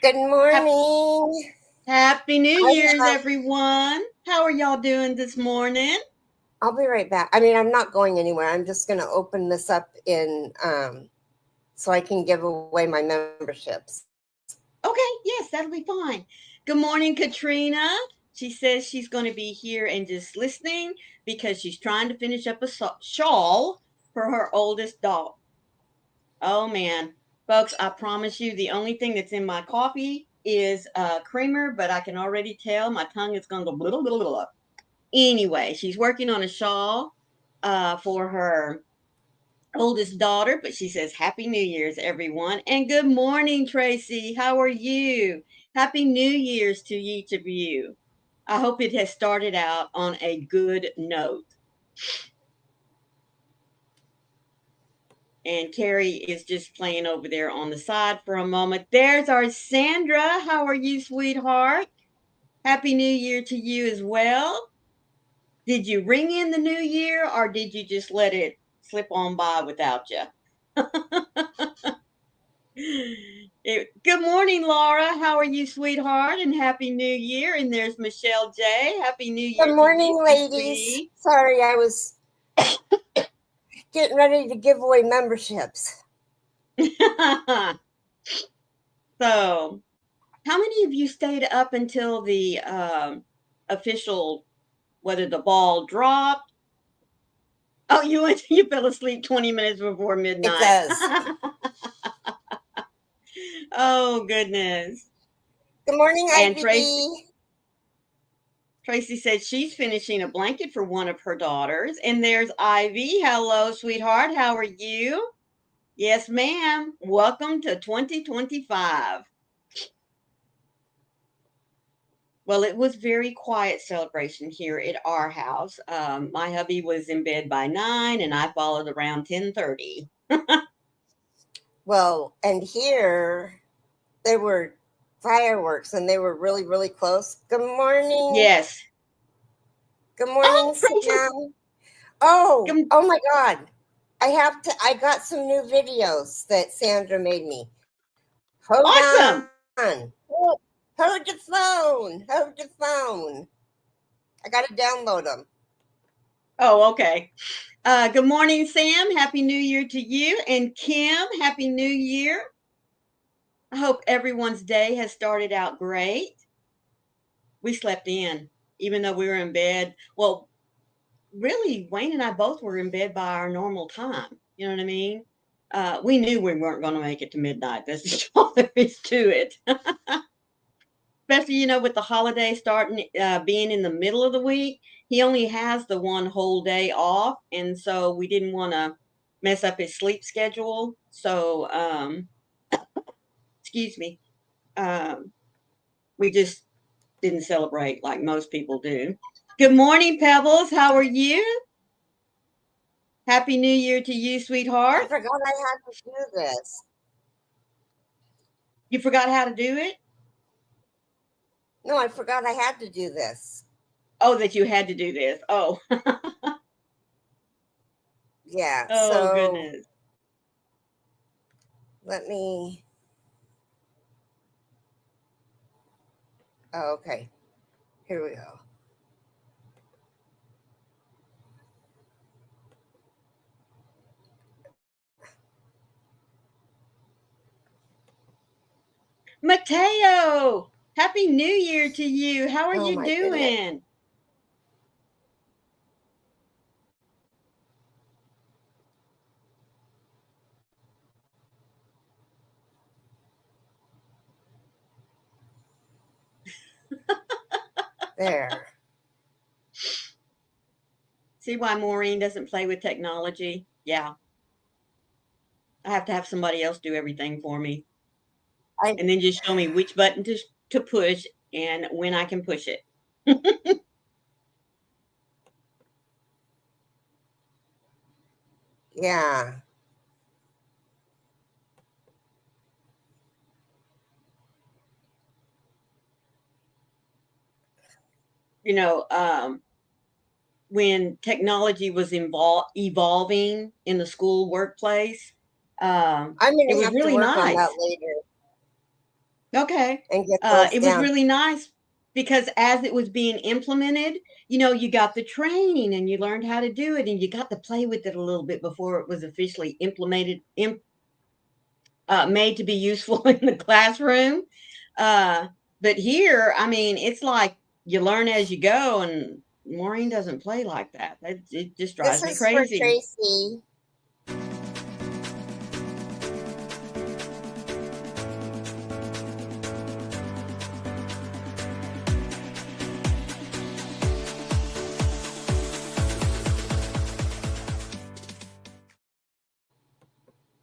Good morning. Happy New Year's, everyone. How are y'all doing this morning? I'll be right back. I mean, I'm not going anywhere. I'm just going to open this up so I can give away my memberships. Okay, yes, that'll be fine. Good morning, Katrina. She says she's going to be here and just listening because she's trying to finish up a shawl for her oldest dog. Oh, man. Folks, I promise you, the only thing that's in my coffee is creamer, but I can already tell my tongue is going to go blah, blah, blah, blah. Anyway, she's working on a shawl for her oldest daughter, but she says, Happy New Year's, everyone. And good morning, Tracy. How are you? Happy New Year's to each of you. I hope it has started out on a good note. And Carrie is just playing over there on the side for a moment. There's our Sandra. How are you, sweetheart? Happy New Year to you as well. Did you ring in the new year or did you just let it slip on by without you? Good morning, Laura. How are you, sweetheart? And Happy New Year. And there's Michelle J. Happy New Year. Good morning, ladies. Sorry, I was getting ready to give away memberships. So, how many of you stayed up until the official, whether the ball dropped? Oh, you fell asleep 20 minutes before midnight. It does. Oh, goodness. Good morning, and Ivy. Tracy said she's finishing a blanket for one of her daughters. And there's Ivy. Hello, sweetheart. How are you? Yes, ma'am. Welcome to 2025. Well, it was very quiet celebration here at our house. My hubby was in bed by 9 and I followed around 10:30. Well, and here there were fireworks and they were really, really close. Good morning. Yes. Good morning, Sam. Oh my God. I got some new videos that Sandra made me. Awesome. Hold the phone. Hold the phone. I got to download them. Oh, okay. Good morning, Sam. Happy New Year to you. And Kim, Happy New Year. I hope everyone's day has started out great. We slept in, even though we were in bed. Well, really, Wayne and I both were in bed by our normal time. You know what I mean? We knew we weren't going to make it to midnight. That's just all there is to it. Especially, with the holiday starting, being in the middle of the week, he only has the one whole day off. And so we didn't want to mess up his sleep schedule. So, excuse me. We just didn't celebrate like most people do. Good morning, Pebbles. How are you? Happy New Year to you, sweetheart. I forgot I had to do this. You forgot how to do it? No, I forgot I had to do this. Oh, that you had to do this. Oh. Yeah. Oh, goodness. Let me. Oh, okay. Here we go. Mateo, Happy New Year to you. How are you doing? Goodness. There. See why Maureen doesn't play with technology? Yeah. I have to have somebody else do everything for me. I And then just show me which button to push and when I can push it. yeah. You know, when technology was evolving in the school workplace, I'm it gonna was have to really work on that nice. later Okay. and get those It was down. really nice because as it was being implemented, you got the training and you learned how to do it and you got to play with it a little bit before it was officially implemented, made to be useful in the classroom. But here, I mean, it's like you learn as you go, and Maureen doesn't play like that. It just This drives me is for crazy. Tracy.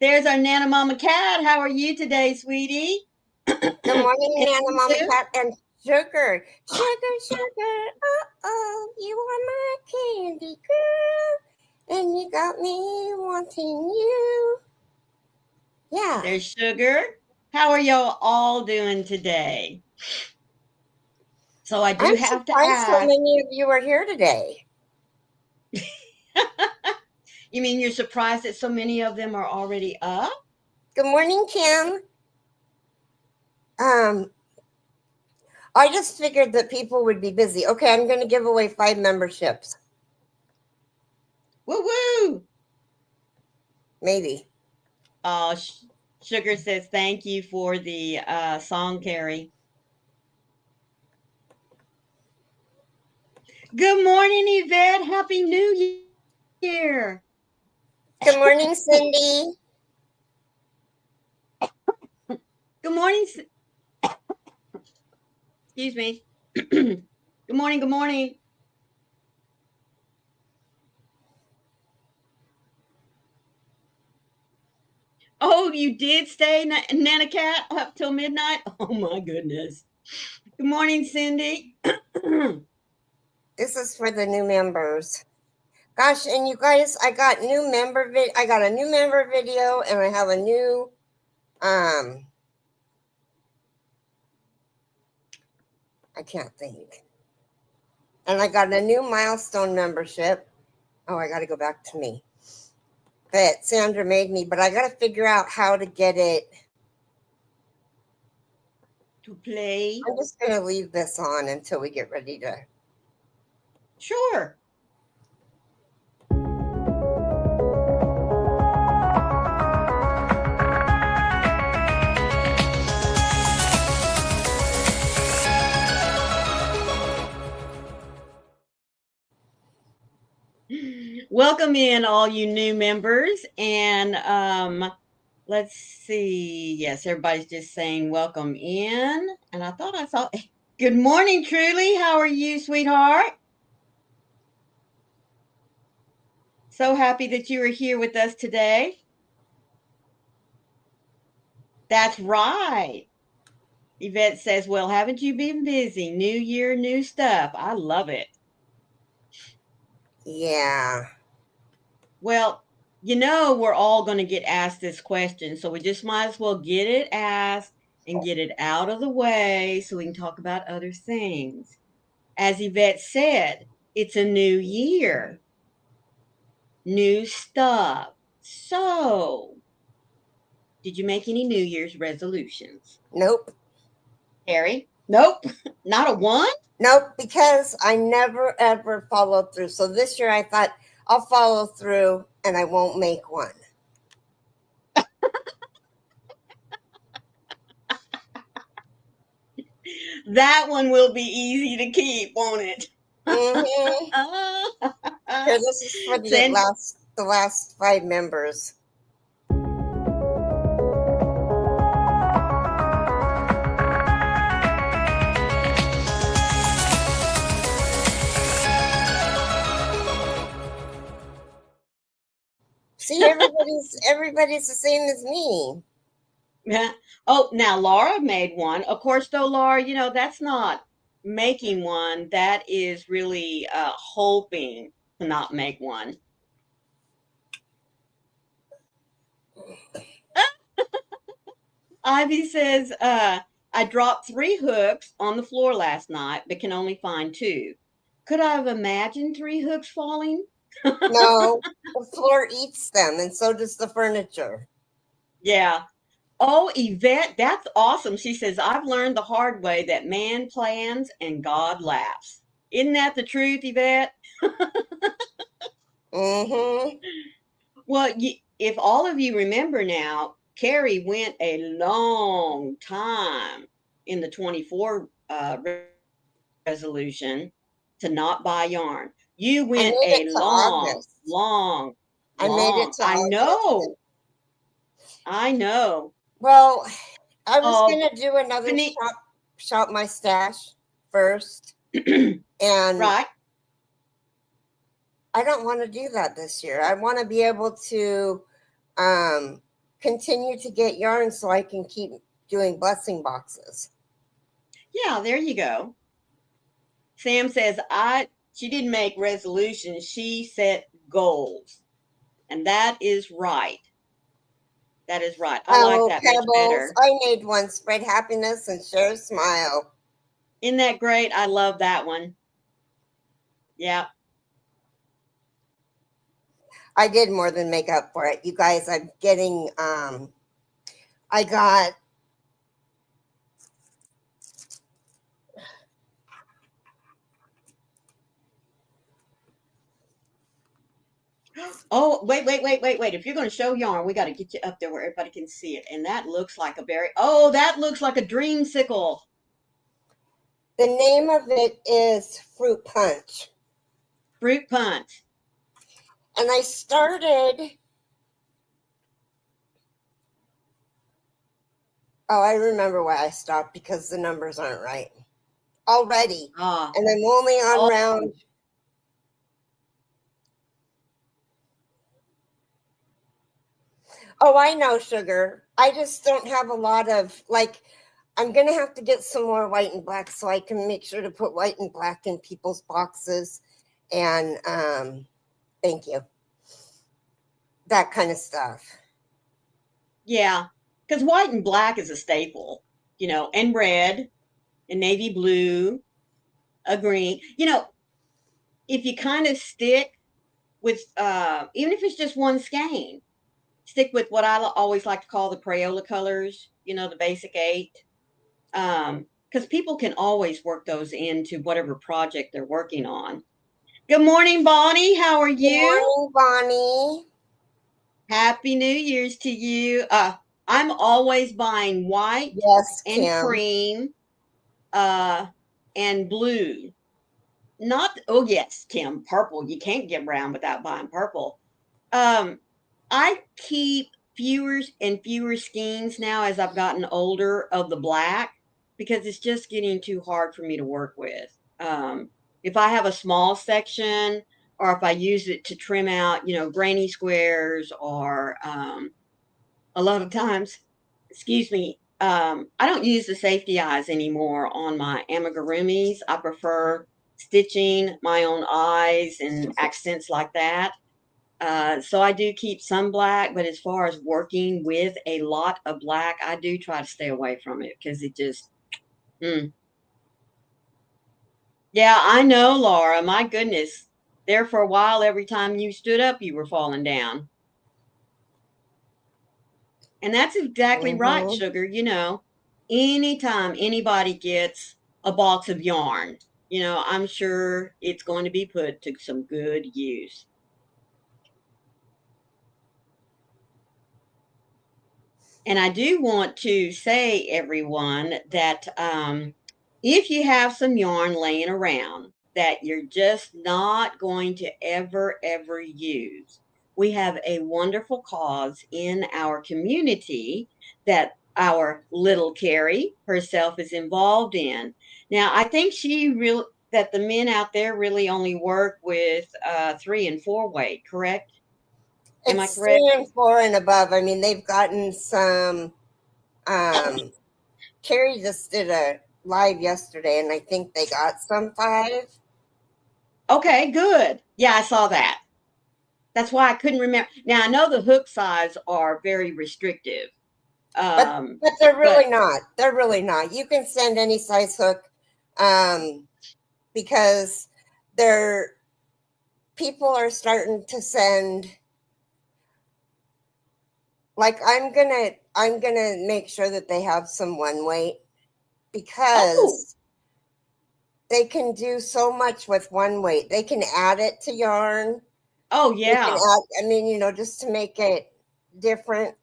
There's our Nana Mama Cat. How are you today, sweetie? Good morning, And Nana, Mama, you? Cat, and Sugar. Sugar, sugar, uh-oh, you are my candy girl, and you got me wanting you. Yeah. There's Sugar. How are y'all all doing today? So I do I'm have to surprised so ask. many of you are here today. You mean you're surprised that so many of them are already up? Good morning, Kim. I just figured that people would be busy. Okay, I'm going to give away 5 memberships. Woo woo! Maybe. Oh, Sugar says thank you for the song, Carrie. Good morning, Yvette. Happy New Year. Good morning, Cindy. Good morning. Excuse me. Good morning. Good morning. Oh, you did stay, Nana Cat, up till midnight? Oh, my goodness. Good morning, Cindy. This is for the new members. Gosh, and you guys, I got a new member video, and I have a new I can't think. And I got a new milestone membership. Oh, I got to go back to me. That Sandra made me, but I got to figure out how to get it To play. I'm just going to leave this on until we get ready to. Sure. Welcome in all you new members. And let's see. Yes, everybody's just saying welcome in. And I thought I saw. Good morning, Truly. How are you, sweetheart? So happy that you are here with us today. That's right. Yvette says, well, haven't you been busy? New year, new stuff. I love it. Yeah. Well, we're all going to get asked this question, so we just might as well get it asked and get it out of the way so we can talk about other things. As Yvette said, it's a new year, new stuff. So, did you make any New Year's resolutions? Nope. Harry? Nope. Not a one? Nope, because I never ever followed through. So this year I thought I'll follow through and I won't make one. That one will be easy to keep, won't it? Mm-hmm. Here, this is for the last 5 members. See, everybody's everybody's the same as me. Yeah. Oh, now Laura made one. Of course, though, Laura, that's not making one. That is really hoping to not make one. Ivy says, I dropped 3 hooks on the floor last night, but can only find 2. Could I have imagined 3 hooks falling? No, the floor eats them, and so does the furniture. Yeah. Oh, Yvette, that's awesome. She says, I've learned the hard way that man plans and God laughs. Isn't that the truth, Yvette? Mm-hmm. Well, if all of you remember now, Carrie went a long time in the 24 resolution to not buy yarn. You I went made it a to long, August. long, I made it long. to I August. know. I know. Well, I was Oh, gonna do another shop my stash first, and right. I don't want to do that this year. I want to be able to continue to get yarn so I can keep doing blessing boxes. Yeah, there you go. Sam says she didn't make resolutions, she set goals. And that is right. That is right. I like Oh, that much Pebbles. better. I made one. Spread happiness and share a smile. Isn't that great? I love that one. Yeah. I did more than make up for it. You guys, I'm getting I got Oh, wait. If you're going to show yarn, we got to get you up there where everybody can see it. And that looks like that looks like a dreamsicle. the name of it is Fruit Punch. Fruit punch. And I started. Oh, I remember why I stopped, because the numbers aren't right already. Ah. And I'm only on round. Oh, I know, Sugar. I just don't have a lot of, like, I'm going to have to get some more white and black so I can make sure to put white and black in people's boxes. And thank you. That kind of stuff. Yeah. Because white and black is a staple, and red and navy blue, a green. If you kind of stick with, even if it's just one skein, stick with what I always like to call the Crayola colors, the basic 8. Because people can always work those into whatever project they're working on. Good morning, Bonnie. How are you? Good morning, Bonnie. Happy New Year's to you. I'm always buying white and Kim. cream and blue. Oh yes, Kim, purple. You can't get around without buying purple. I keep fewer and fewer skeins now as I've gotten older of the black, because it's just getting too hard for me to work with. If I have a small section, or if I use it to trim out, granny squares, or a lot of times, excuse me, I don't use the safety eyes anymore on my amigurumis. I prefer stitching my own eyes and accents like that. So I do keep some black, but as far as working with a lot of black, I do try to stay away from it, because it just, Yeah, I know, Laura. My goodness. There for a while, every time you stood up, you were falling down. And that's exactly right, Sugar. Anytime anybody gets a box of yarn, I'm sure it's going to be put to some good use. And I do want to say, everyone, that if you have some yarn laying around that you're just not going to ever use, we have a wonderful cause in our community that our little Carrie herself is involved in. Now, I think that the men out there really only work with 3 and 4 weight, correct? Am I It's correct? 3 and 4 and above. I mean, they've gotten some. Carrie just did a live yesterday, and I think they got some 5. Okay, good. Yeah, I saw that. That's why I couldn't remember. Now I know the hook size are very restrictive. But Um, but they're but really not. They're really not. You can send any size hook, um, because they're people are starting to send. Like I'm gonna make sure that they have some one weight oh, because they can do so much with one weight. They can add it to yarn. oh They can yeah. add. I mean, just to make it different.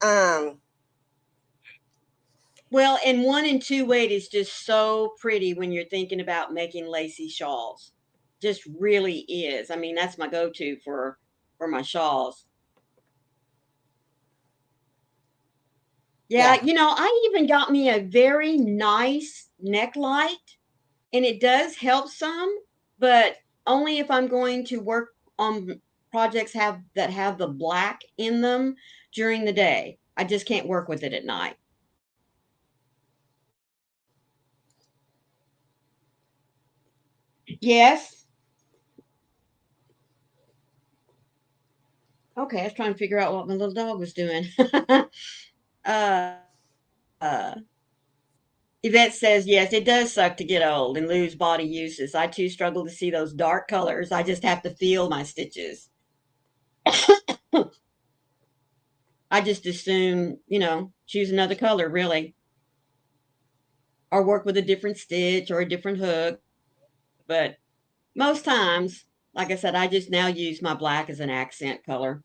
Well, and 1 and 2 weight is just so pretty when you're thinking about making lacy shawls. Just really is. I mean, that's my go-to for my shawls. Yeah, Yeah. I even got me a very nice neck light, and it does help some, but only if I'm going to work on projects that have the black in them during the day. I just can't work with it at night. Yes. Okay, I was trying to figure out what my little dog was doing. uh, uh, Yvette says, yes, it does suck to get old and lose body uses. I too struggle to see those dark colors. I just have to feel my stitches. I just assume, choose another color, really, or work with a different stitch or a different hook. But most times, like I said, I just now use my black as an accent color.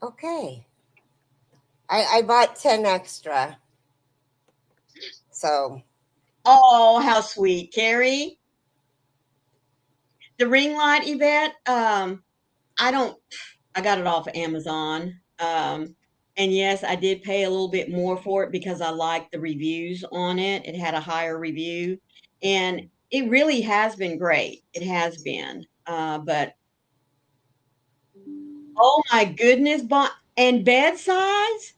Okay. I bought 10 extra. So Oh, how sweet, Carrie. The ring light, Yvette. I don't. I got it off of Amazon. And yes, I did pay a little bit more for it because I liked the reviews on it. It had a higher review, and it really has been great. It has been. But oh my goodness, and bed size.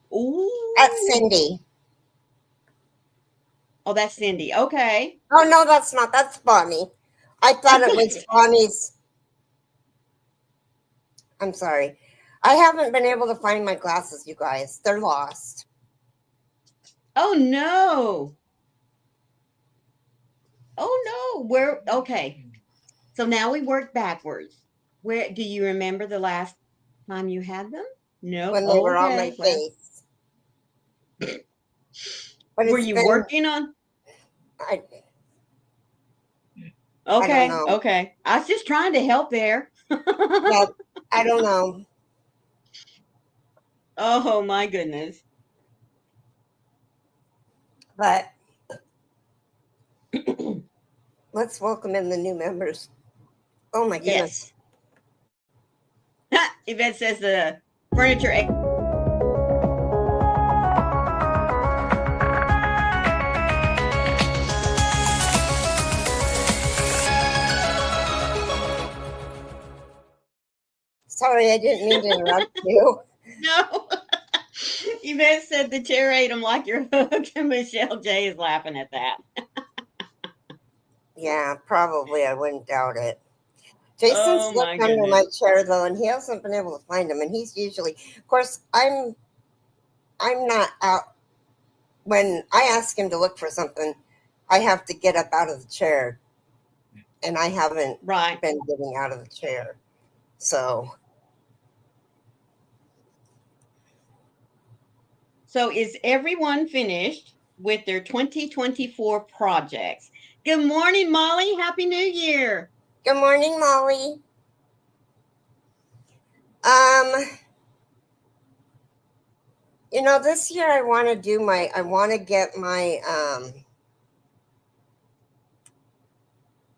that's Ooh. Cindy. Oh, that's Cindy. Okay. Oh no, that's not. That's Bonnie. I thought it was Bonnie's. I'm sorry. I haven't been able to find my glasses, you guys. They're lost. Oh no. Oh no. Where? Okay. So now we work backwards. Where do you remember the last time you had them? Nope. When they were on my Okay. Well, face. But were it's you been working on? I I don't Okay. know. Okay. I was just trying to help there. Yeah, I don't know. Oh my goodness. But let's welcome in the new members. Oh my goodness. Yes. Yvette says the furniture. Sorry, I didn't mean to interrupt you. No. Yvette said the chair ate them like your hook, and Michelle J is laughing at that. Yeah, probably. I wouldn't doubt it. Jason's Oh my looked under my goodness. chair though, and he hasn't been able to find them. And he's usually, of course, I'm not out when I ask him to look for something. I have to get up out of the chair, and I haven't Right. been getting out of the chair. So So is everyone finished with their 2024 projects? Good morning, Molly. Happy New Year. good morning, Molly. Um, this year I want to get my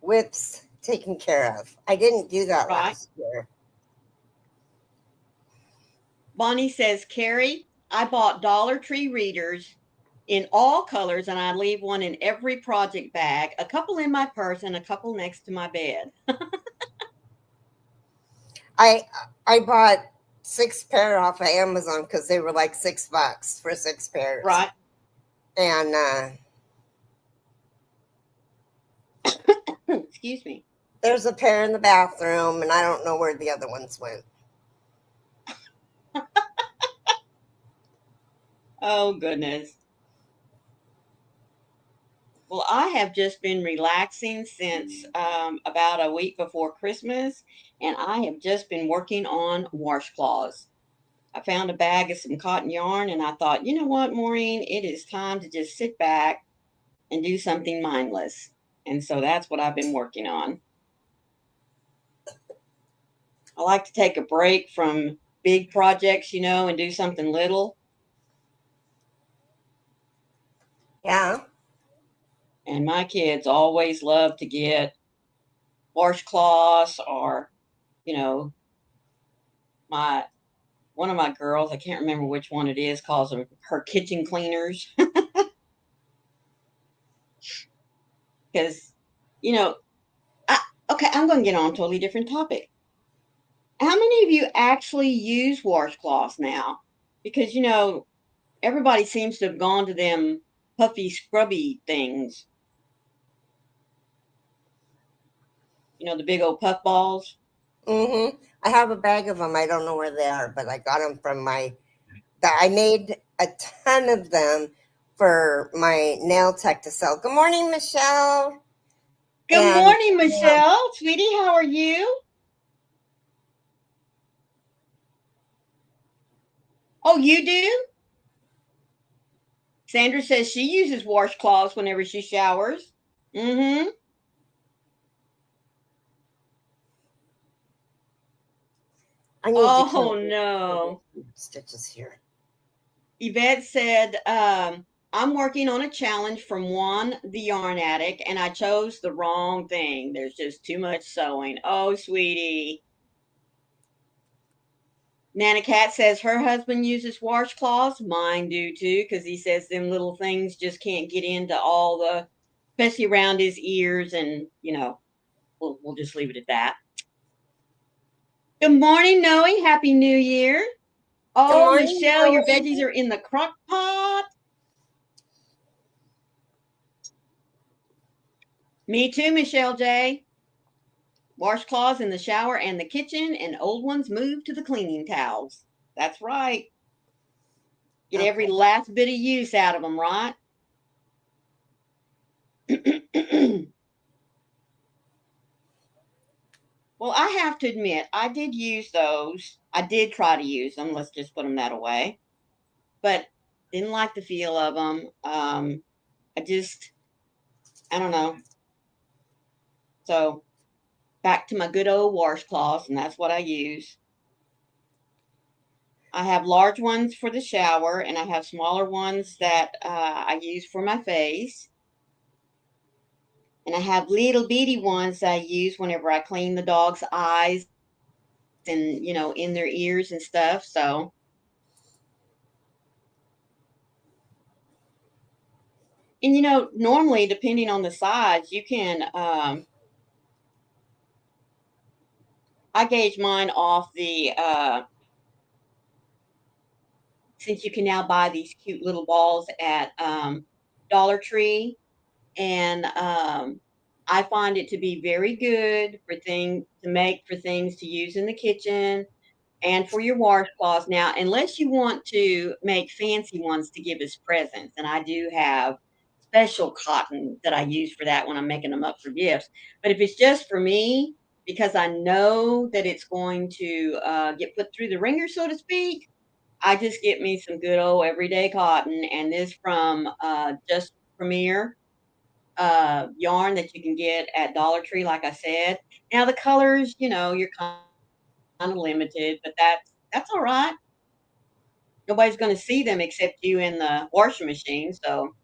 whips taken care of. I didn't do that Right. last year. Bonnie says, Carrie, I bought Dollar Tree readers in all colors, and I leave one in every project bag, a couple in my purse, and a couple next to my bed. I bought 6 pair off of Amazon because they were like $6 for 6 pairs. Right. And Excuse me. there's a pair in the bathroom, and I don't know where the other ones went. Oh, goodness. Well, I have just been relaxing since about a week before Christmas, and I have just been working on washcloths. I found a bag of some cotton yarn, and I thought, you know what, Maureen, it is time to just sit back and do something mindless. And so that's what I've been working on. I like to take a break from big projects, and do something little. Yeah. And my kids always love to get washcloths or, you know, my one of my girls, I can't remember which one it is, calls them her kitchen cleaners. Because, you know, okay, I'm going to get on a totally different topic. How many of you actually use washcloths now? Because, everybody seems to have gone to them puffy, scrubby things. The big old puff balls. I have a bag of them. I don't know where they are, but I got them from I made a ton of them for my nail tech to sell. Good morning, Michelle. Good morning, Michelle. Sweetie, how are you? Oh, you do? Sandra says she uses washcloths whenever she showers. Mm-hmm. Oh, no. Stitches here. Yvette said, I'm working on a challenge from Juan the Yarn Addict, and I chose the wrong thing. There's just too much sewing. Oh, sweetie. Nana Cat says her husband uses washcloths. Mine do too, because he says them little things just can't get into all the, especially around his ears, and we'll just leave it at that. Good morning, Noe. Happy New Year. Oh, morning, Michelle, Noe. Your veggies are in the crock pot. Me too, Michelle J. Washcloths in the shower and the kitchen, and old ones moved to the cleaning towels. That's right. Get every last bit of use out of them, right? Well, I have to admit, I did use those. I did try to use them. Let's just put them that away. But didn't like the feel of them. I don't know. So back to my good old washcloths, and that's what I use. I have large ones for the shower, and I have smaller ones that I use for my face. And I have little bitty ones that I use whenever I clean the dog's eyes and, in their ears and stuff. So. And, normally, depending on the size, you can, I gauge mine off the, since you can now buy these cute little balls at Dollar Tree. And I find it to be very good for things to use in the kitchen and for your washcloths. Now, unless you want to make fancy ones to give as presents, and I do have special cotton that I use for that when I'm making them up for gifts. But if it's just for me, because I know that it's going to get put through the ringer, so to speak, I just get me some good old everyday cotton, and this from Just Premier yarn that you can get at Dollar Tree, like I said. Now the colors, you're kind of limited, but that's all right. Nobody's going to see them except you in the washing machine, so.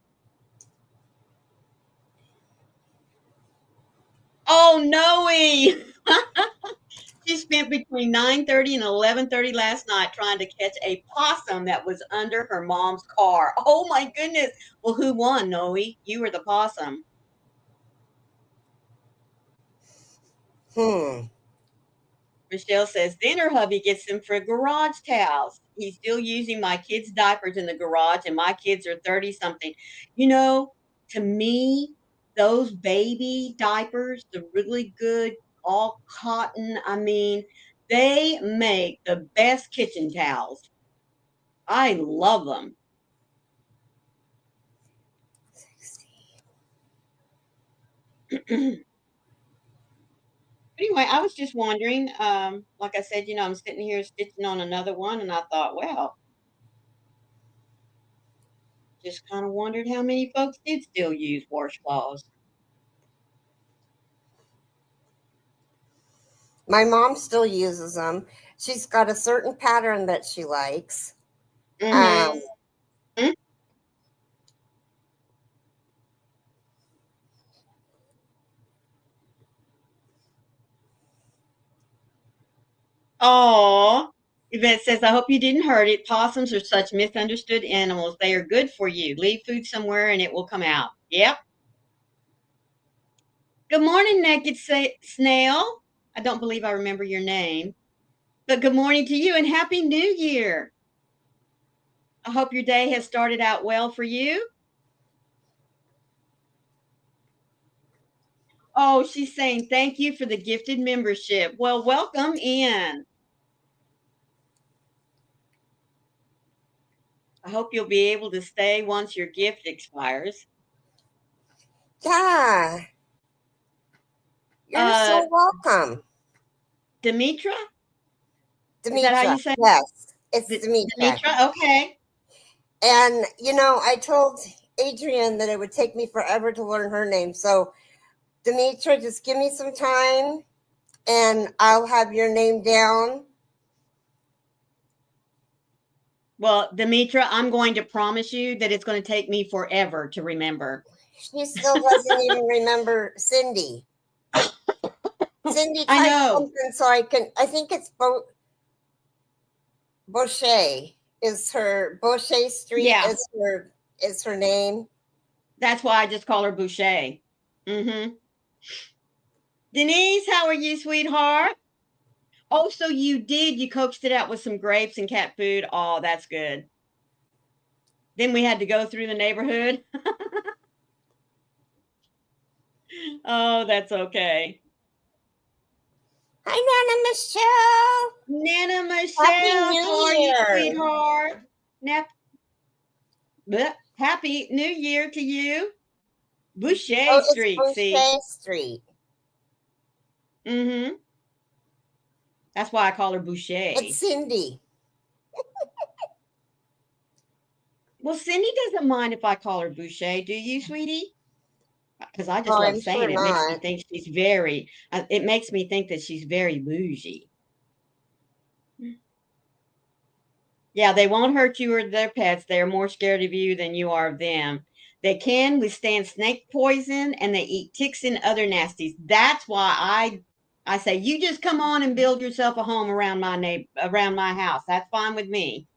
Oh, Noe! She spent between 9:30 and 11:30 last night trying to catch a possum that was under her mom's car. Oh my goodness. Well, who won, Noe? You or the possum? Michelle says, then her hubby gets them for garage towels. He's still using my kids' diapers in the garage, and my kids are 30 something. You know, to me, those baby diapers, the really good, all cotton, I mean, they make the best kitchen towels. I love them. Anyway, I was just wondering, like I said, I'm sitting here stitching on another one, and I thought, well, just kind of wondered how many folks did still use washcloths. My mom still uses them. She's got a certain pattern that she likes. Mm-hmm. Oh, Yvette says, I hope you didn't hurt it. Possums are such misunderstood animals. They are good for you. Leave food somewhere and it will come out. Yep. Good morning, Naked Snail. I don't believe I remember your name, but good morning to you and Happy New Year. I hope your day has started out well for you. Oh, she's saying thank you for the gifted membership. Well, welcome in. I hope you'll be able to stay once your gift expires. Yeah. You're so welcome. Demetra? Demetra. Is that how you say it? Yes, it's Demetra. Demetra, okay. And, I told Adrienne that it would take me forever to learn her name. So, Demetra, just give me some time and I'll have your name down. Well, Demetra, I'm going to promise you that it's going to take me forever to remember. She still doesn't even remember Cindy. Cindy, I know. Something so I think it's Boucher is her, Boucher Street is her name. That's why I just call her Boucher. Mm-hmm. Denise, how are you, sweetheart? Oh, so you coaxed it out with some grapes and cat food. Oh, that's good. Then we had to go through the neighborhood. Oh, that's okay. Hi, Nana Michelle. Nana Michelle, how are you, sweetheart? Happy New Year to you. Boucher Street, Boucher Street. Mm-hmm. That's why I call her Boucher. It's Cindy. Well, Cindy doesn't mind if I call her Boucher. Do you, sweetie? Because I just love saying it. It makes me think she's very, it makes me think that she's very bougie. Yeah, they won't hurt you or their pets. They're more scared of you than you are of them. They can withstand snake poison and they eat ticks and other nasties. That's why I say you just come on and build yourself a home around my house. That's fine with me.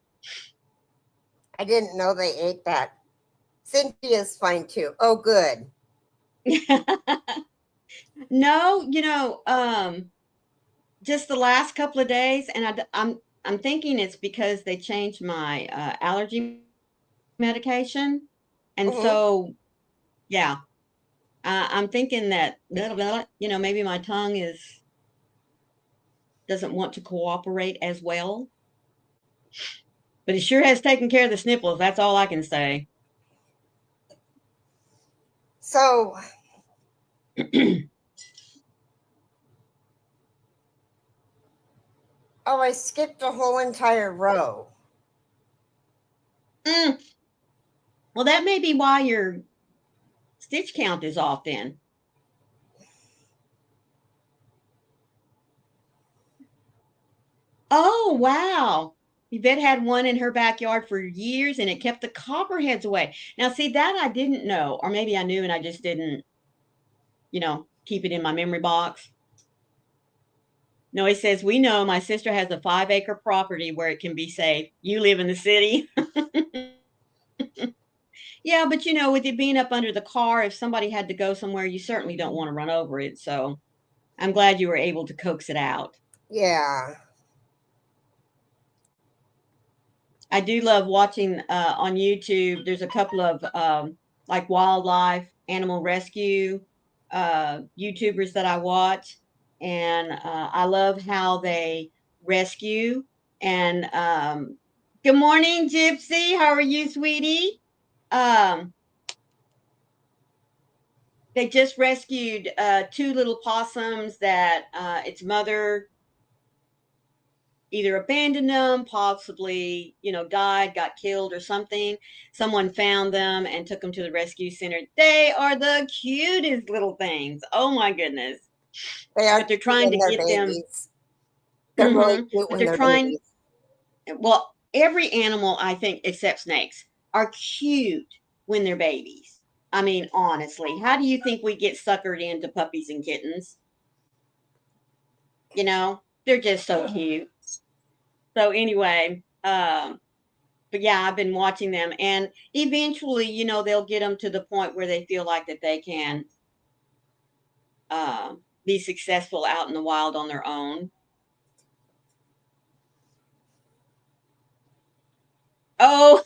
I didn't know they ate that. Cynthia's fine too. Oh, good. No, just the last couple of days, and I'm thinking it's because they changed my allergy medication, and so yeah, I'm thinking that maybe my tongue doesn't want to cooperate as well, but it sure has taken care of the sniffles. That's all I can say. So. Oh, I skipped a whole entire row. Well, that may be why your stitch count is off then. Oh, wow. Yvette had one in her backyard for years and it kept the copperheads away. Now, see, that I didn't know, or maybe I knew and I just didn't, keep it in my memory box. No, he says, we know my sister has a 5-acre property where it can be safe. You live in the city. Yeah, but with it being up under the car, if somebody had to go somewhere, you certainly don't want to run over it. So I'm glad you were able to coax it out. Yeah. I do love watching on YouTube. There's a couple of like wildlife, animal rescue YouTubers that I watch. And I love how they rescue. And good morning, Gypsy. How are you, sweetie? They just rescued 2 little possums that its mother either abandoned them, possibly, died, got killed or something. Someone found them and took them to the rescue center. They are the cutest little things. Oh my goodness. They are But they're trying to get babies. them. They're really cute But when they're they're trying, babies. well, every animal, I think, except snakes, are cute when they're babies. I mean, honestly, how do you think we get suckered into puppies and kittens? They're just so cute. So anyway, but yeah, I've been watching them, and eventually, they'll get them to the point where they feel like that they can be successful out in the wild on their own. Oh,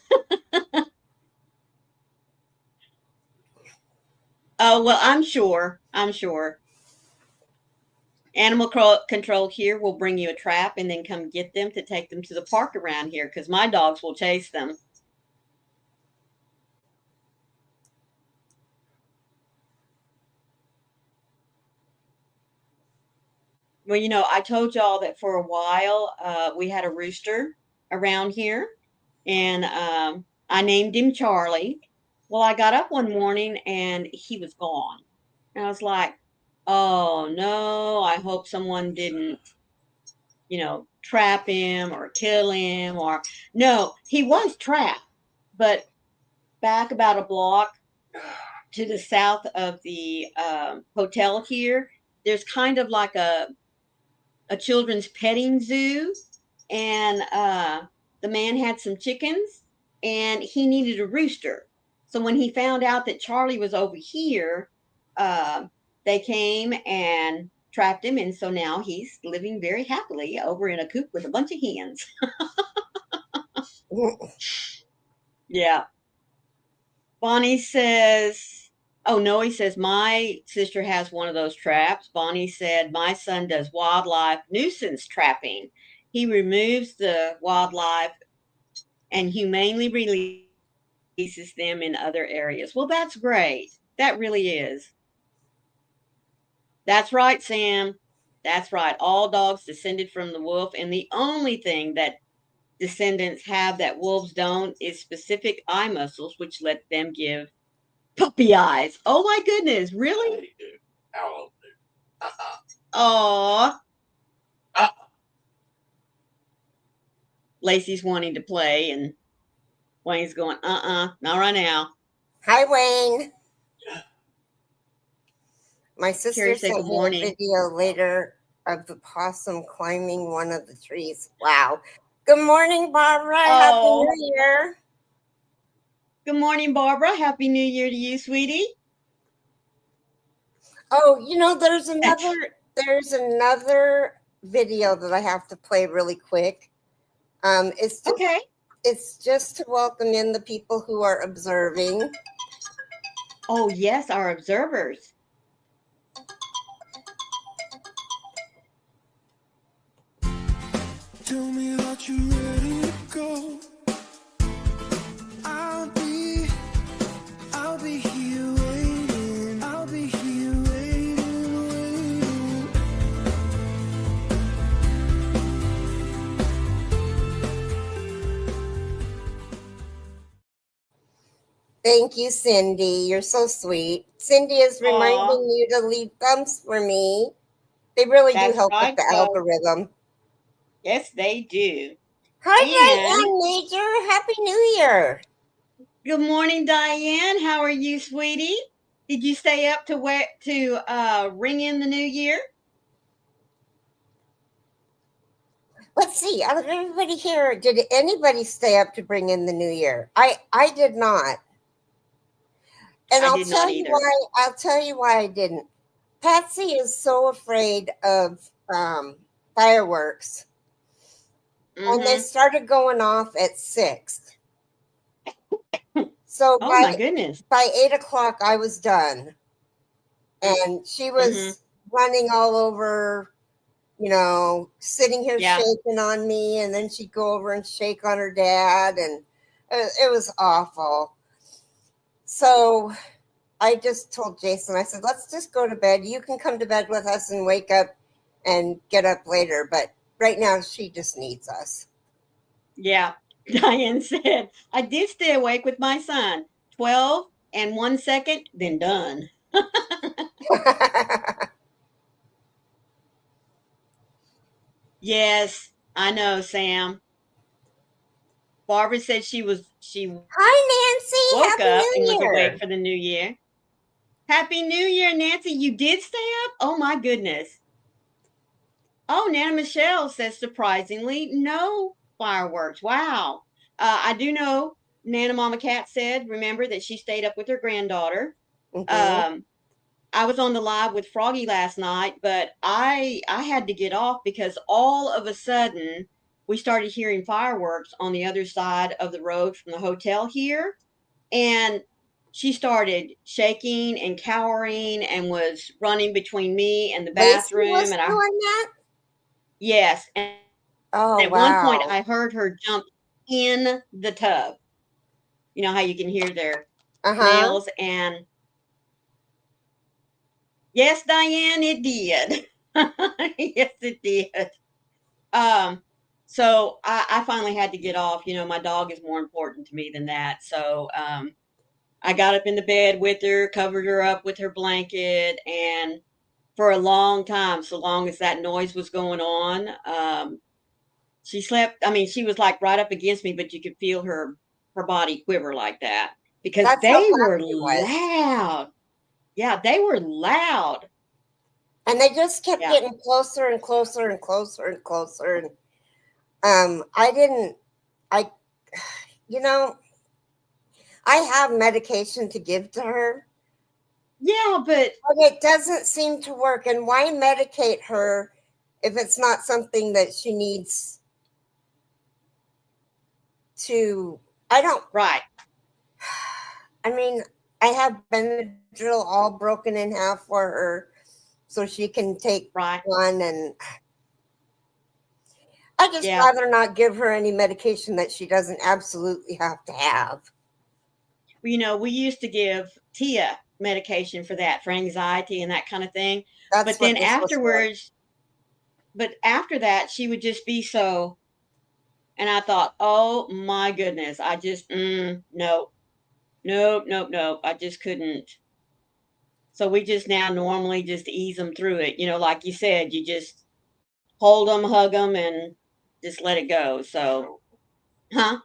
oh well, I'm sure. I'm sure. Animal control here will bring you a trap and then come get them to take them to the park around here because my dogs will chase them. Well, I told y'all that for a while we had a rooster around here, and I named him Charlie. Well, I got up one morning and he was gone. And I was like, oh no, I hope someone didn't, trap him or kill him or no, he was trapped, but back about a block to the south of the hotel here, there's kind of like a children's petting zoo, and the man had some chickens, and he needed a rooster. So when he found out that Charlie was over here, they came and trapped him, and so now he's living very happily over in a coop with a bunch of hens. Yeah. Bonnie says, oh, no, he says, my sister has one of those traps. Bonnie said, my son does wildlife nuisance trapping. He removes the wildlife and humanely releases them in other areas. Well, that's great. That really is. That's right, Sam. That's right. All dogs descended from the wolf. And the only thing that descendants have that wolves don't is specific eye muscles, which let them give puppy eyes. Oh my goodness, really? Aw. Lacey's wanting to play, and Wayne's going, not right now. Hi, Wayne. My Carrie sister said sent good me a morning. video later of the possum climbing one of the trees. Wow. Good morning, Barbara. Happy New Year. Good morning, Barbara. Happy New Year to you, sweetie. Oh, there's another video that I have to play really quick. It's just to welcome in the people who are observing. Oh, yes, our observers. Tell me that you're ready to go. I'll be here waiting. I'll be here waiting. Thank you, Cindy. You're so sweet. Cindy is reminding you to leave thumbs for me. They really do help with the algorithm. Yes, they do. Hi, Diane Major. Happy New Year. Good morning, Diane. How are you, sweetie? Did you stay up to ring in the new year? see, out of everybody here, did anybody stay up to bring in the new year? I did not. And I did not either. I'll tell you why I didn't. Patsy is so afraid of fireworks. And they Mhm. started going off at 6. So Oh my goodness. by 8 o'clock, I was done. And she was Mhm. running all over, sitting here Yeah. shaking on me. And then she'd go over and shake on her dad. And it was awful. So I just told Jason, I said, let's just go to bed. You can come to bed with us and wake up and get up later. But right now, she just needs us. Yeah. Diane said, I did stay awake with my son. 12 and 1 second, then done. Yes, I know, Sam. Barbara said she Hi, Nancy. woke Happy up and New was awake Year. for the new year. Happy New Year, Nancy. You did stay up? Oh my goodness. Oh, Nana Michelle says surprisingly, no fireworks. Wow. I do know Nana Mama Cat said, remember that she stayed up with her granddaughter. Mm-hmm. I was on the live with Froggy last night, but I had to get off because all of a sudden we started hearing fireworks on the other side of the road from the hotel here, and she started shaking and cowering and was running between me and the Lacey bathroom, was and doing that? yes, and Oh, at one point wow. I heard her jump in the tub. You know how you can hear their Uh-huh. nails, and yes, Diane, it did. Yes, it did. Um, so I finally had to get off. You know, my dog is more important to me than that. So I got up in the bed with her, covered her up with her blanket, and for a long time, so long as that noise was going on, she slept. I mean, she was like right up against me, but you could feel her body quiver like that because That's how they were Patsy was. loud. Yeah, they were loud. And they just kept Yeah, getting closer and closer and closer and closer. And I didn't, I, you know, I have medication to give to her, yeah, but but it doesn't seem to work. And why medicate her if it's not something that she needs to? I don't, right, I mean, I have Benadryl all broken in half for her so she can take right. one. And I just Yeah. rather not give her any medication that she doesn't absolutely have to have. You know, we used to give Tia medication for that, for anxiety and that kind of thing. That's But what then this was for. afterwards, but after that, she would just be so, and I thought, oh my goodness, I just, no, nope, nope, nope. I just couldn't. So we just now normally just ease them through it. You know, like you said, you just hold them, hug them, and just let it go. So, huh?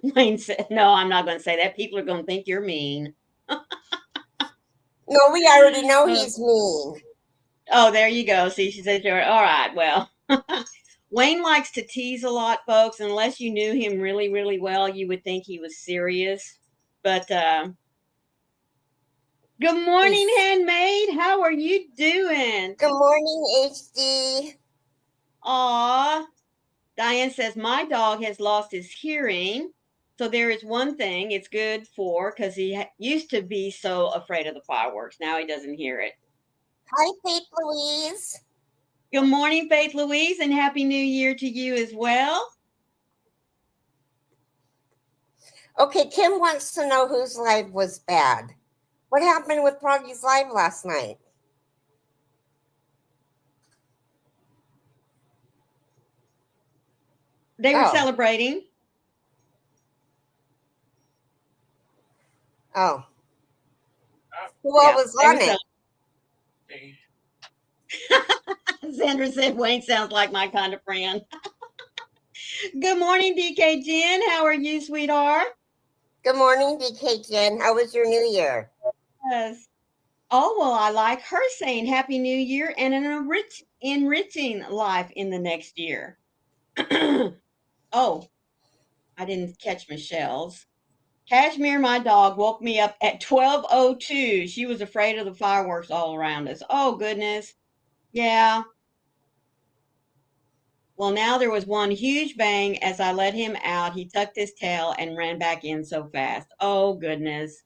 Wayne said, no, I'm not going to say that. People are going to think you're mean. No, we already know Uh, he's mean. Oh, there you go. See, she said, "Sure. All right. Well, Wayne likes to tease a lot, folks. Unless you knew him really, really well, you would think he was serious. But good morning, He's handmaid. How are you doing? good morning, HD. Aw. Diane says, my dog has lost his hearing. So there is one thing it's good for because he used to be so afraid of the fireworks. Now he doesn't hear it. Hi, Faith Louise. Good morning, Faith Louise, and Happy New Year to you as well. Okay, Kim wants to know whose live was bad. What happened with Froggy's live last night? They were Oh, celebrating. oh. Who all Yeah, was they were on it? Sandra said Wayne sounds like my kind of friend. Good morning, DK Jen. How are you, sweetheart? Good morning, DK Jen. How was your New Year? Yes. Oh, well, I like her saying Happy New Year and an enriching life in the next year. Oh, I didn't catch Michelle's. Cashmere, my dog, woke me up at 12:02. She was afraid of the fireworks all around us. Oh, goodness. Yeah. Well, now there was one huge bang as I let him out. He tucked his tail and ran back in so fast. Oh, goodness.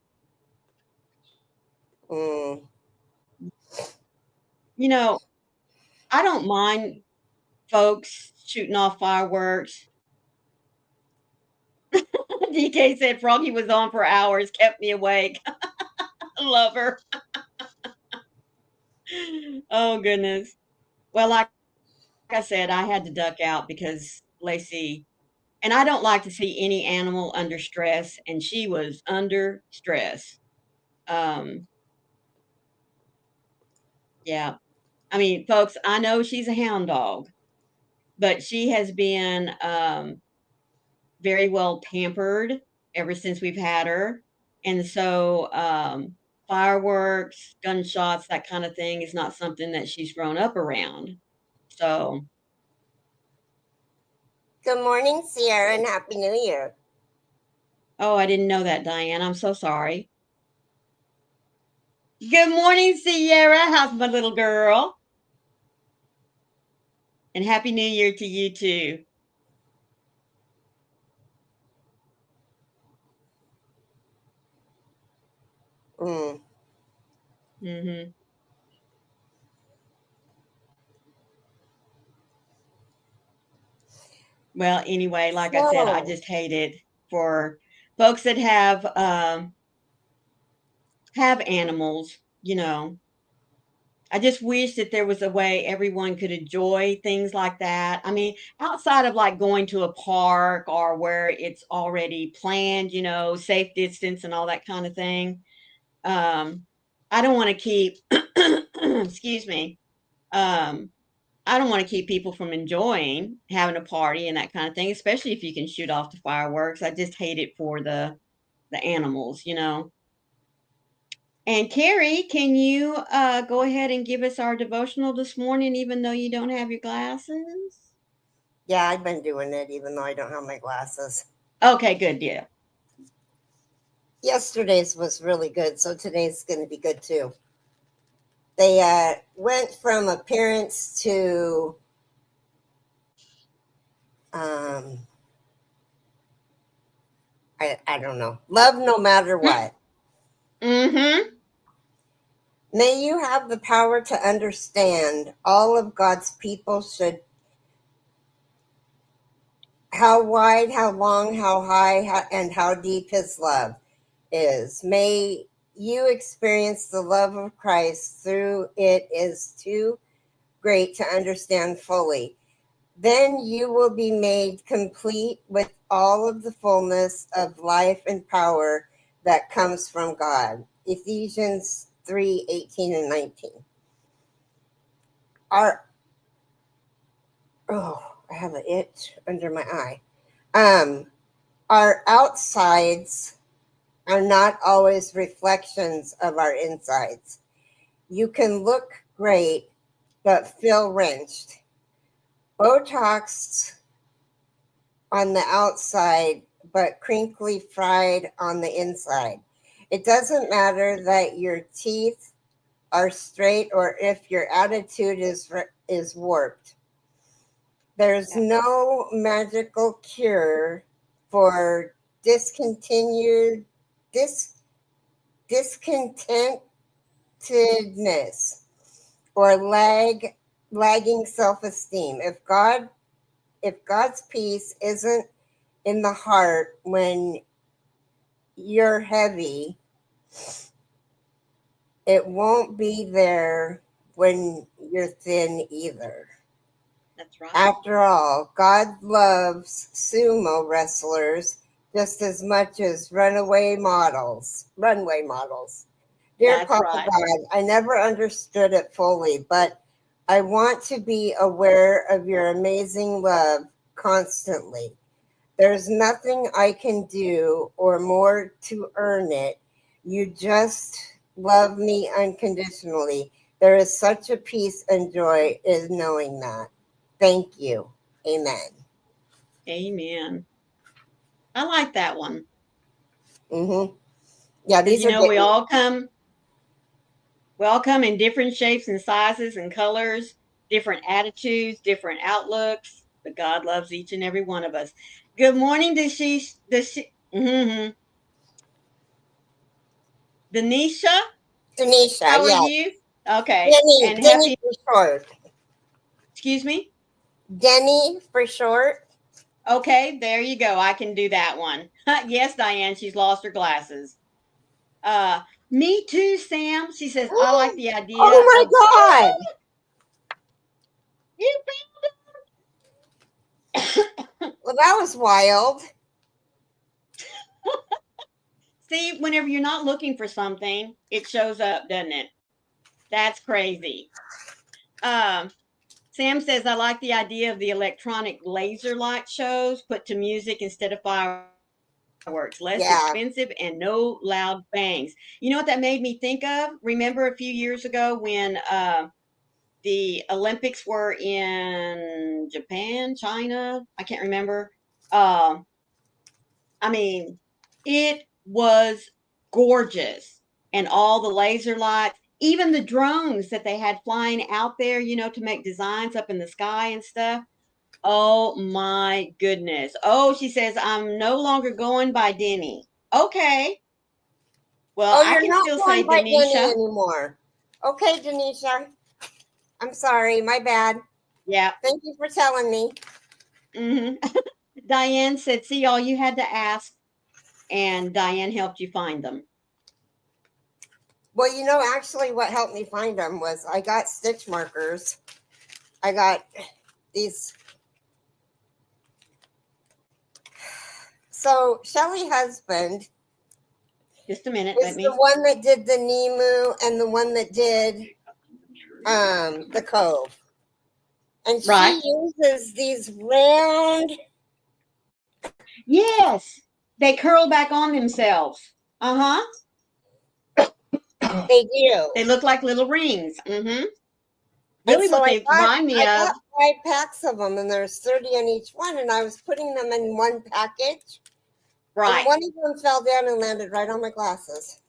Mm. You know, I don't mind folks shooting off fireworks. DK said Froggy was on for hours, kept me awake. Love her. Oh, goodness. Well, like I said, I had to duck out because Lacey, and I don't like to see any animal under stress, and she was under stress. Um, yeah. I mean, folks, I know she's a hound dog, but she has been very well pampered ever since we've had her. And so, fireworks, gunshots, that kind of thing is not something that she's grown up around. So, Good morning, Sierra, and Happy New Year. oh, I didn't know that, Diane. I'm so sorry. Good morning, Sierra. How's my little girl? And Happy New Year to you too. Mm. Hmm. Well, anyway, like I said, I So, just hate it for folks that have animals, you know. I just wish that there was a way everyone could enjoy things like that. I mean, outside of like going to a park or where it's already planned, you know, safe distance and all that kind of thing. Um, I don't want to keep, excuse me, um, I don't want to keep people from enjoying having a party and that kind of thing, especially if you can shoot off the fireworks. I just hate it for the animals, you know. And Carrie, can you go ahead and give us our devotional this morning, even though you don't have your glasses? yeah, I've been doing it even though I don't have my glasses. Okay, good deal. Yesterday's was really good, so today's going to be good too. They went from appearance to um, I don't know, love no matter what. Mm-hmm. May you have the power to understand all of God's people should, how wide, how long, how high, and how deep his love is. May you experience the love of Christ through it is too great to understand fully. Then you will be made complete with all of the fullness of life and power that comes from God. Ephesians 3:18 and 19. Our I have an itch under my eye. Our outsides are not always reflections of our insides. You can look great, but feel wrenched. Botox on the outside, but crinkly fried on the inside. It doesn't matter that your teeth are straight or if your attitude is warped. There's no magical cure for discontinued discontentedness or lagging self-esteem. If God's peace isn't in the heart when you're heavy, it won't be there when you're thin either. That's right. After all, God loves sumo wrestlers just as much as runway models. Dear That's Papa right. God, I never understood it fully, but I want to be aware of your amazing love constantly. There's nothing I can do or more to earn it. You just love me unconditionally. There is such a peace and joy in knowing that. Thank you. Amen. Amen. I like that one. Mm-hmm. Yeah, these You are know, we getting, all come in different shapes and sizes and colors, different attitudes, different outlooks, but God loves each and every one of us. Good morning, Denisha. Denisha. How are Yeah. you? Okay. Denny. And Denny happy, for short. excuse me? Denny for short. Okay, there you go. I can do that one. Yes, Diane, she's lost her glasses. Me too, Sam. She says, I like the idea Oh of my God. you. Well, that was wild. See, whenever you're not looking for something, it shows up, doesn't it? That's crazy. Sam says, I like the idea of the electronic laser light shows put to music instead of fireworks. Less Yeah. expensive and no loud bangs. You know what that made me think of? Remember a few years ago when the Olympics were in Japan, China? I can't remember. I mean, it was gorgeous. And all the laser lights, even the drones that they had flying out there, you know, to make designs up in the sky and stuff. Oh my goodness. Oh, she says, I'm no longer going by Denny. Okay. Well, Oh, I you're can not still say going by Denny Denisha. anymore. Okay, Denisha. I'm sorry. My bad. Yeah. Thank you for telling me. hmm Diane said, see, all you had to ask, and Diane helped you find them. Well, you know, actually, what helped me find them was I got stitch markers. I got these. So Shelly husband Just a minute. is Let the me. one that did the Nemu and the one that did the Cove. And Right. she uses these round. Yes. They curl back on themselves. Uh huh. They do. They look like little rings. Mm-hmm. And Really, so what they remind me I of. got 5 packs of them, and there's 30 in each one, and I was putting them in one package. Right. And one of them fell down and landed right on my glasses.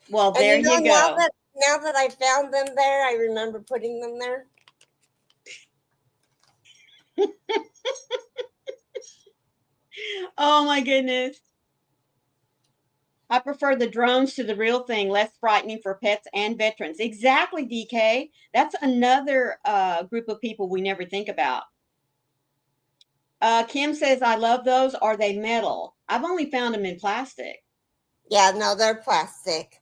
Well, And there you know, you go. now that I found them there, I remember putting them there. Oh my goodness. I prefer the drones to the real thing, less frightening for pets and veterans. Exactly, DK. That's another group of people we never think about. Kim says, I love those. Are they metal? I've only found them in plastic. Yeah, no, they're plastic.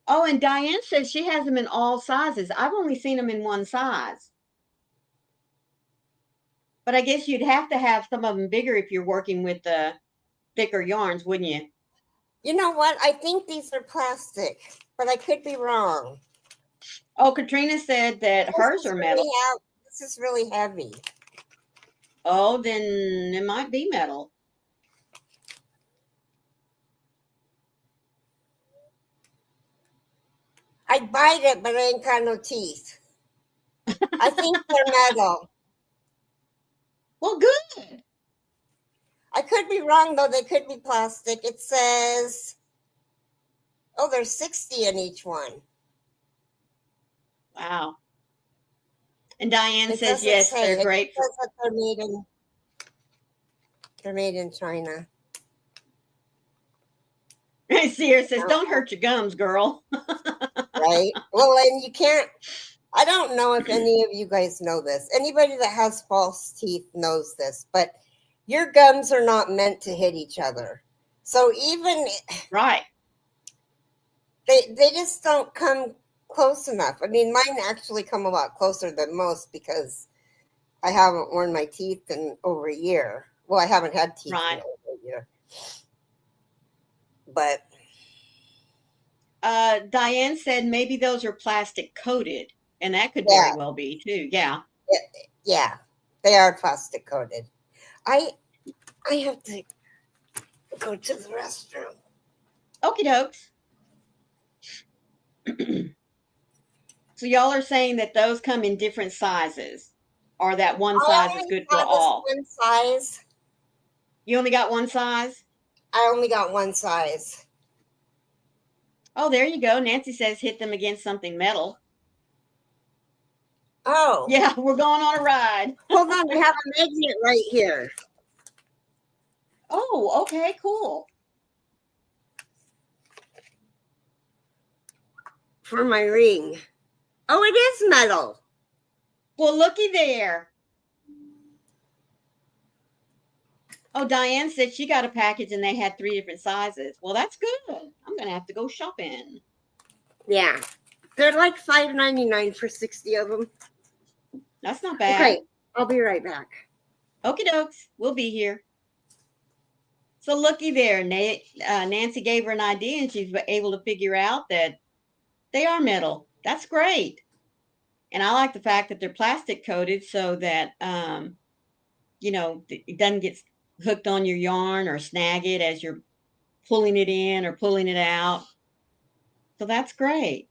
Oh, and Diane says she has them in all sizes. I've only seen them in one size. But I guess you'd have to have some of them bigger if you're working with the thicker yarns, wouldn't you? You know what? I think these are plastic, but I could be wrong. Oh, Katrina said that hers are metal. This is really heavy. Oh, then it might be metal. I bite it, but I ain't got no teeth. I think they're metal. Well, good. I could be wrong, though. They could be plastic. It says, oh, there's 60 in each one. Wow. And Diane It says, doesn't yes, say. they're It great. says that they're made in China. Sears says, don't hurt your gums, girl. Right? Well, and you can't. I don't know if any of you guys know this. Anybody that has false teeth knows this, but your gums are not meant to hit each other. So even Right. they just don't come close enough. I mean, mine actually come a lot closer than most because I haven't worn my teeth in over a year. Well, I haven't had teeth Right. in over a year. But Diane said maybe those are plastic coated, and that could yeah, very well be too. Yeah. yeah, they are plastic coated. I have to go to the restroom. Okie dokes. So y'all are saying that those come in different sizes, or that one size is good for have all? one size. You only got one size? I only got one size. Oh, there you go. Nancy says hit them against something metal. Oh, Yeah, we're going on a ride. hold on. I have a magnet right here Oh, okay, cool. for my ring. Oh, it is metal. Well, looky there. Oh, Diane said she got a package and they had 3 different sizes. Well, that's good. I'm going to have to go shopping. Yeah, they're like $5.99 for 60 of them. That's not bad. Okay, I'll be right back. Okie dokes. We'll be here. So looky there. Nancy gave her an idea and she's able to figure out that they are metal. That's great. And I like the fact that they're plastic coated so that, it doesn't get hooked on your yarn or snag it as you're pulling it in or pulling it out. So that's great.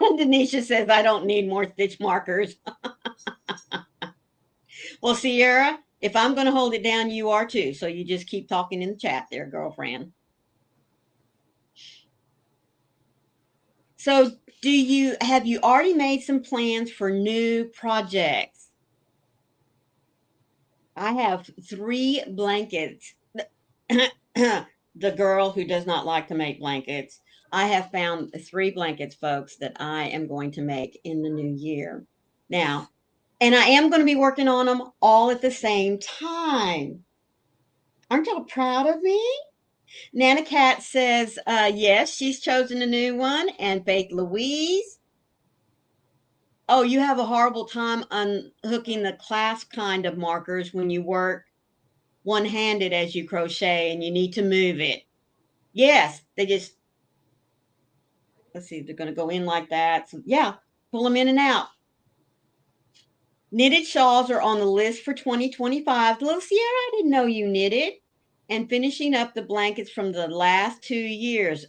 Denisha says, I don't need more stitch markers. Well, Sierra, if I'm going to hold it down, you are too. So you just keep talking in the chat there, girlfriend. So have you already made some plans for new projects? I have 3 blankets. The girl who does not like to make blankets. I have found 3 blankets, folks, that I am going to make in the new year. Now, and I am going to be working on them all at the same time. Aren't y'all proud of me? Nana Cat says, yes, she's chosen a new one. And Faith Louise, oh, you have a horrible time unhooking the clasp kind of markers when you work one-handed as you crochet and you need to move it. Yes, let's see, they're going to go in like that. So yeah, pull them in and out. Knitted shawls are on the list for 2025. Little Sierra, I didn't know you knitted. And finishing up the blankets from the last 2 years.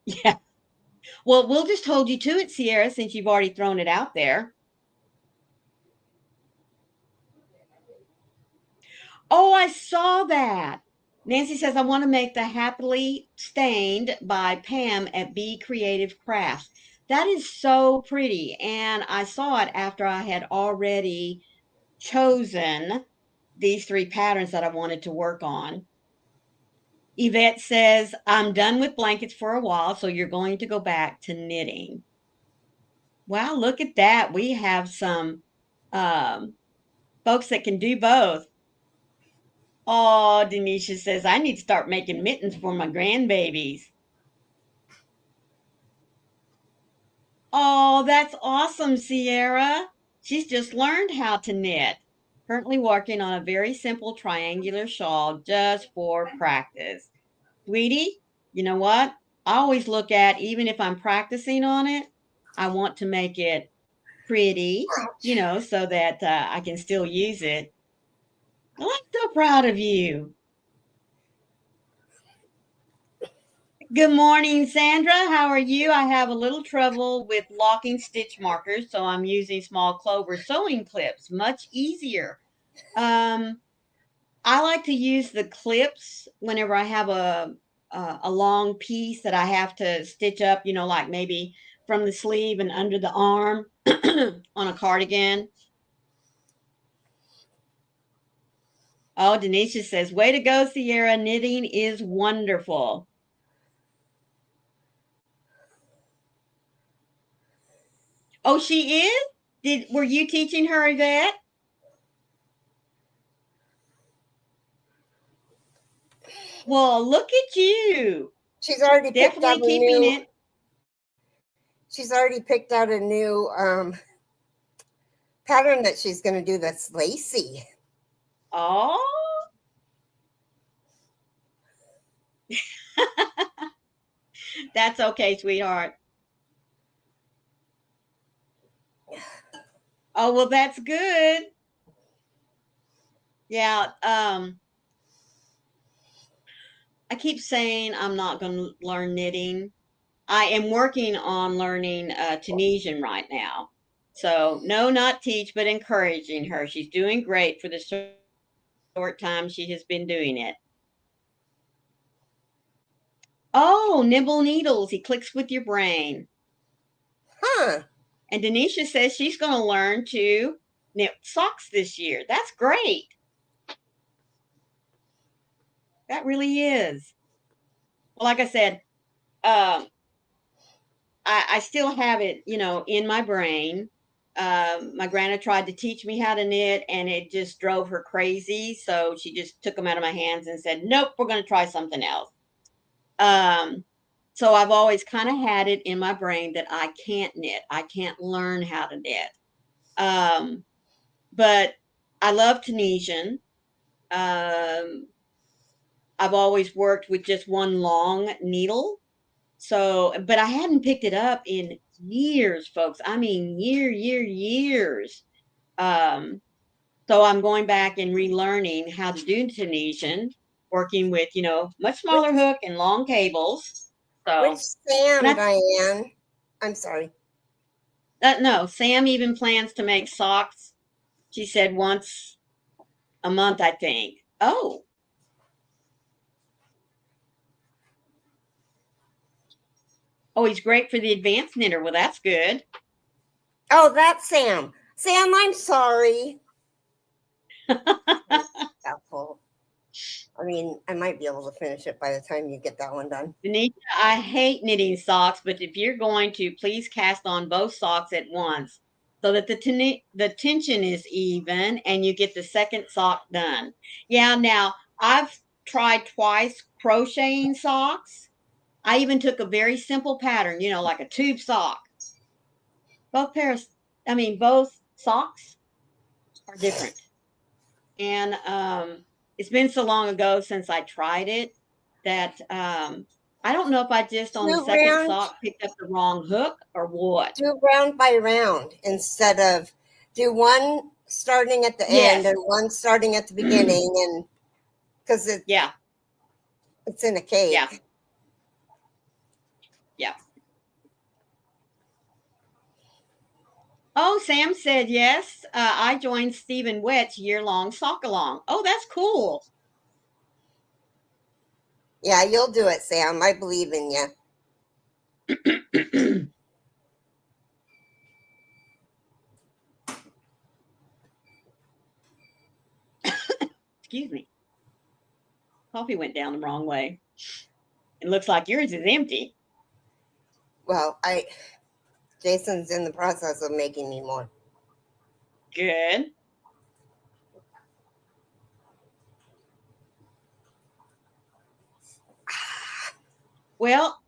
Yeah. Well, we'll just hold you to it, Sierra, since you've already thrown it out there. Oh, I saw that. Nancy says, I want to make the Happily Stained by Pam at Be Creative Crafts. That is so pretty. And I saw it after I had already chosen these 3 patterns that I wanted to work on. Yvette says, I'm done with blankets for a while, so you're going to go back to knitting. Wow, look at that. We have some folks that can do both. Oh, Denisha says, I need to start making mittens for my grandbabies. Oh, that's awesome, Sierra. She's just learned how to knit. Currently working on a very simple triangular shawl just for practice. Sweetie, you know what? I always look at, even if I'm practicing on it, I want to make it pretty, so that I can still use it. Well, I'm so proud of you. Good morning, Sandra. How are you? I have a little trouble with locking stitch markers, so I'm using small clover sewing clips. Much easier. I like to use the clips whenever I have a long piece that I have to stitch up, like maybe from the sleeve and under the arm on a cardigan. Oh, Denisha says, way to go, Sierra. Knitting is wonderful. Oh, she is? Were you teaching her, Yvette? Well, look at you. She's already Definitely keeping it. She's already picked out a new pattern that she's going to do that's lacy. Oh. That's okay, sweetheart. Oh, well, that's good. Yeah, I keep saying I'm not going to learn knitting, I am working on learning Tunisian right now. So, no, not teach, but encouraging her. She's doing great for the short time she has been doing it. Oh, Nibble Needles. He clicks with your brain. Huh. And Denisha says she's going to learn to knit socks this year. That's great. That really is. Well, like I said, I still have it, in my brain. My grandma tried to teach me how to knit, and it just drove her crazy. So she just took them out of my hands and said, "Nope, we're going to try something else." So I've always kind of had it in my brain that I can't knit. I can't learn how to knit. But I love Tunisian. Um, I've always worked with just one long needle. So, but I hadn't picked it up in years, folks. I mean, years. Um, so I'm going back and relearning how to do Tunisian, working with, much smaller hook and long cables. Which So, Sam, and Diane? I'm sorry. no, Sam even plans to make socks. She said once a month, I think. Oh, he's great for the advanced knitter. Well, that's good. Oh, that's Sam. Sam, I'm sorry. Doubtful. I mean, I might be able to finish it by the time you get that one done. Denisha, I hate knitting socks, but if you're going to, please cast on both socks at once so that the tension is even and you get the second sock done. Yeah, now I've tried twice crocheting socks. I even took a very simple pattern, like a tube sock. Both socks are different. And it's been so long ago since I tried it that I don't know if I just on the second sock picked up the wrong hook or what. Do round by round instead of do one starting at the end and one starting at the beginning, and because it's in a cake. Yeah. Oh, Sam said yes. I joined Stephen Wett's year-long sock along. Oh, that's cool. Yeah, you'll do it, Sam. I believe in you. Excuse me. Coffee went down the wrong way. It looks like yours is empty. Well, Jason's in the process of making me more. Good. Well,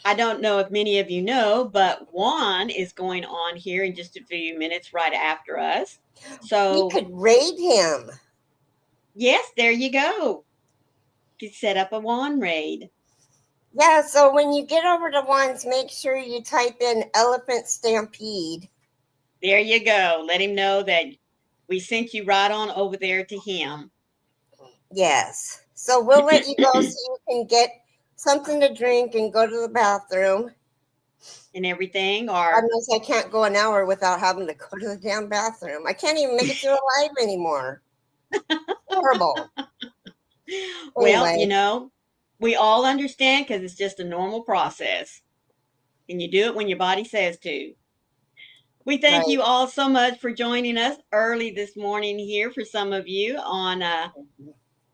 I don't know if many of you know, but Juan is going on here in just a few minutes right after us. So we could raid him. Yes, there you go. You could set up a Juan raid. Yeah, so when you get over to Juan's, make sure you type in Elephant Stampede. There you go. Let him know that we sent you right on over there to him. Yes. So we'll let you go so you can get something to drink and go to the bathroom. And everything, or unless I can't go an hour without having to go to the damn bathroom. I can't even make it through a live anymore. Horrible. Well, Anyway. we all understand because it's just a normal process. And you do it when your body says to. We thank you all so much for joining us early this morning here for some of you on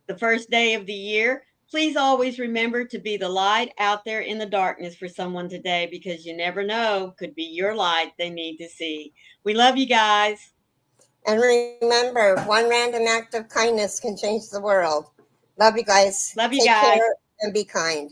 the first day of the year. Please always remember to be the light out there in the darkness for someone today, because you never know, could be your light they need to see. We love you guys. And remember, one random act of kindness can change the world. Love you guys. Love you guys. Take care and be kind.